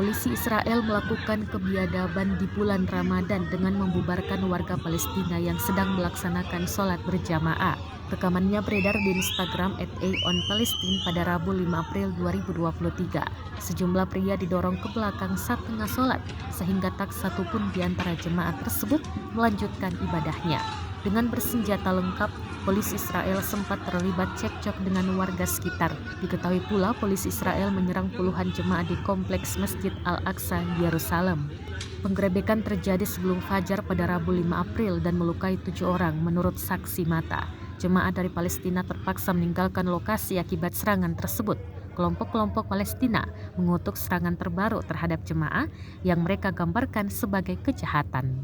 Polisi Israel melakukan kebiadaban di bulan Ramadan dengan membubarkan warga Palestina yang sedang melaksanakan sholat berjamaah. Rekamannya beredar di Instagram @aonpalestine pada Rabu 5 April 2023. Sejumlah pria didorong ke belakang saat tengah sholat, sehingga tak satu pun di antara jemaat tersebut melanjutkan ibadahnya. Dengan bersenjata lengkap, polisi Israel sempat terlibat cekcok dengan warga sekitar. Diketahui pula polisi Israel menyerang puluhan jemaah di kompleks Masjid Al-Aqsa, Yerusalem. Penggerebekan terjadi sebelum fajar pada Rabu 5 April dan melukai 7 orang menurut saksi mata. Jemaah dari Palestina terpaksa meninggalkan lokasi akibat serangan tersebut. Kelompok-kelompok Palestina mengutuk serangan terbaru terhadap jemaah yang mereka gambarkan sebagai kejahatan.